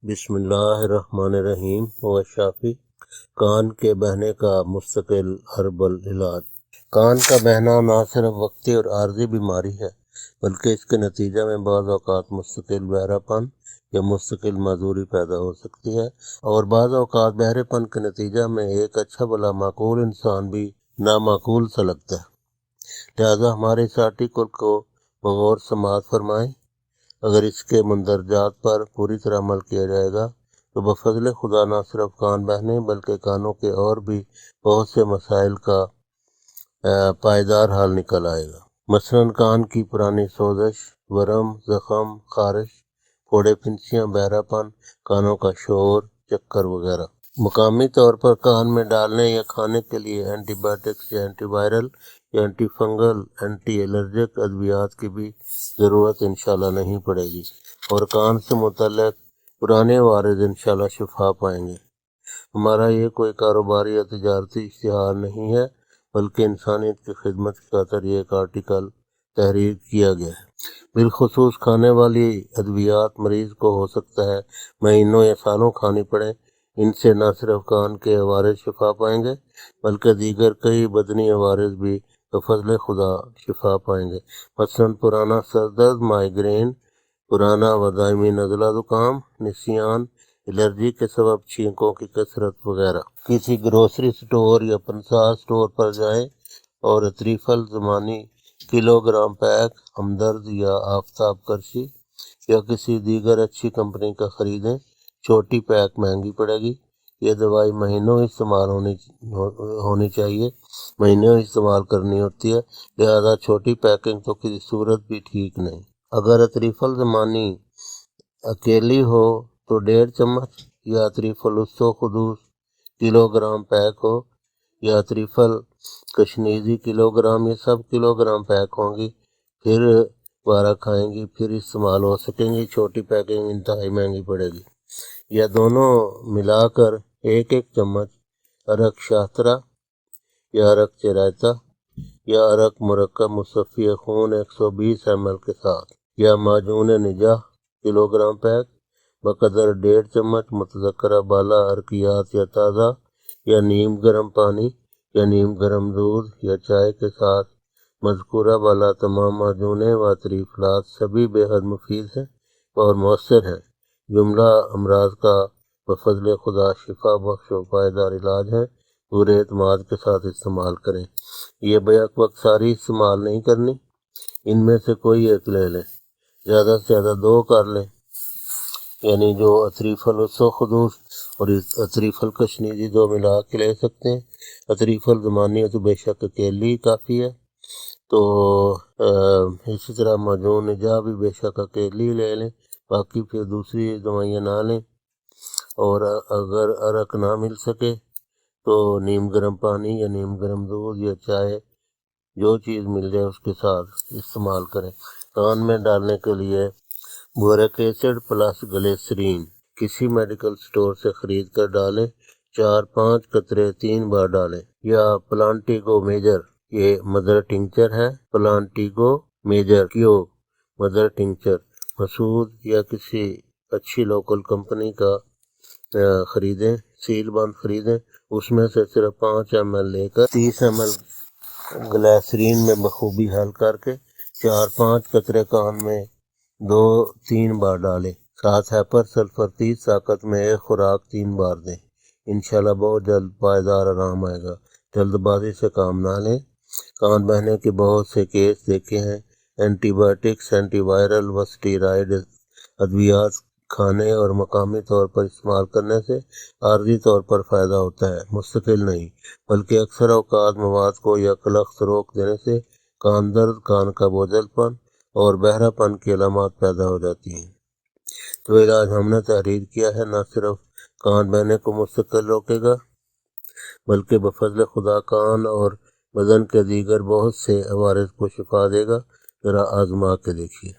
بسم اللہ الرحمن الرحیم شافی کان کے بہنے کا مستقل ہربل علاج۔ کان کا بہنا نہ صرف وقتی اور عارضی بیماری ہے بلکہ اس کے نتیجہ میں بعض اوقات مستقل بہرا پن یا مستقل معذوری پیدا ہو سکتی ہے، اور بعض اوقات بہرے پن کے نتیجہ میں ایک اچھا بھلا معقول انسان بھی نامعقول سا لگتا ہے۔ لہذا ہمارے اس آرٹیکل کو بغور سماعت فرمائیں۔ اگر اس کے مندرجات پر پوری طرح عمل کیا جائے گا تو بفضل خدا نہ صرف کان بہنے بلکہ کانوں کے اور بھی بہت سے مسائل کا پائیدار حل نکل آئے گا۔ مثلاً کان کی پرانی سوزش، ورم، زخم، خارش، پھوڑے پھنسیاں، بہرا پن، کانوں کا شور، چکر وغیرہ۔ مقامی طور پر کان میں ڈالنے یا کھانے کے لیے اینٹی بایوٹکس یا اینٹی وائرل یا اینٹی فنگل، اینٹی الرجک ادویات کی بھی ضرورت انشاءاللہ نہیں پڑے گی، اور کان سے متعلق پرانے عوارض انشاءاللہ شفا پائیں گے۔ ہمارا یہ کوئی کاروباری یا تجارتی اشتہار نہیں ہے بلکہ انسانیت کی خدمت کی خاطر یہ ایک آرٹیکل تحریر کیا گیا ہے۔ بالخصوص کھانے والی ادویات مریض کو ہو سکتا ہے مہینوں یا سالوں کھانی پڑیں۔ ان سے نہ صرف کان کے عوارض شفا پائیں گے بلکہ دیگر کئی بدنی عوارض بھی بفضل خدا شفا پائیں گے۔ مثلاً پرانا سر درد، مائیگرین، پرانا و دائمی نزلہ زکام، نسیان، الرجی کے سبب چھینکوں کی کثرت وغیرہ۔ کسی گروسری سٹور یا پنسا سٹور پر جائیں اور اتریفل زمانی کلو گرام پیک، ہمدرد یا آفتاب کرشی یا کسی دیگر اچھی کمپنی کا خریدیں۔ چھوٹی پیک مہنگی پڑے گی۔ یہ دوائی مہینوں استعمال ہونی چاہیے، مہینوں استعمال کرنی ہوتی ہے، لہذا چھوٹی پیکنگ تو کسی صورت بھی ٹھیک نہیں۔ اگر اتریفل زمانی اکیلی ہو تو 1.5 چمچ، یا اتریفل اسو خدوس کلو گرام پیک ہو، یا اتریفل کشنیزی کلو گرام، یہ سب کلو گرام پیک ہوں گی، پھر بارہ کھائیں گی، پھر استعمال ہو سکیں گی۔ چھوٹی پیکنگ انتہائی مہنگی پڑے گی۔ یا دونوں ملا کر 1 چمچ عرق شاہترہ یا عرق چرائتا یا عرق مرکب مصفی خون 120 ml کے ساتھ، یا معجون نجاح کلو گرام پیک بقدر 1.5 چمچ متذکرہ بالا عرقیات یا تازہ یا نیم گرم پانی یا نیم گرم دودھ یا چائے کے ساتھ۔ مذکورہ بالا تمام معجونیں و اتریفلات سبھی بے حد مفید ہیں اور مؤثر ہیں۔ جملہ امراض کا بفضل خدا شفا بخش و پائیدار علاج ہے۔ پورے اعتماد کے ساتھ استعمال کریں۔ یہ بیک وقت ساری استعمال نہیں کرنی، ان میں سے کوئی ایک لے لیں، زیادہ سے زیادہ 2 کر لیں، یعنی جو اتریفل اسو خدوس اور اتریفل کشنیزی 2 ملا کے لے سکتے ہیں۔ اتریفل زمانی تو بے شک اکیلی کافی ہے، تو اسی طرح معجون نجاح بھی بے شک اکیلی لے لیں، باقی پھر دوسری دوائیاں نہ لیں۔ اور اگر عرق نہ مل سکے تو نیم گرم پانی یا نیم گرم دودھ یا چائے، جو چیز مل جائے اس کے ساتھ استعمال کریں۔ کان میں ڈالنے کے لیے بوریک ایسڈ پلس گلیسرین کسی میڈیکل سٹور سے خرید کر ڈالیں۔ 4-5 قطرے 3 بار ڈالیں۔ یا پلانٹیگو میجر، یہ مدر ٹنکچر ہے، پلانٹیگو میجر کیو مدر ٹنکچر، مسعود یا کسی اچھی لوکل کمپنی کا خریدیں، سیل بند خریدیں۔ اس میں سے صرف 5 ml لے کر 30 ml گلیسرین میں بخوبی حل کر کے 4-5 قطرے کان میں 2-3 بار ڈالیں۔ ساتھ ہیپر سلفر 30 طاقت میں ایک خوراک 3 بار دیں۔ انشاءاللہ بہت جلد پائیدار آرام آئے گا۔ جلد بازی سے کام نہ لیں۔ کان بہنے کے بہت سے کیس دیکھے ہیں۔ اینٹی بایوٹکس، اینٹی وائرل و سٹیرائڈ ادویات کھانے اور مقامی طور پر استعمال کرنے سے عارضی طور پر فائدہ ہوتا ہے، مستقل نہیں، بلکہ اکثر اوقات مواد کو یکلخت روک دینے سے کان درد، کان کا بوجھل پن اور بہرا پن کی علامات پیدا ہو جاتی ہیں۔ تو علاج ہم نے تحریر کیا ہے نہ صرف کان بہنے کو مستقل روکے گا بلکہ بفضل خدا کان اور بدن کے دیگر بہت سے عوارض کو شفا دے گا۔ ذرا آزما کے دیکھیے۔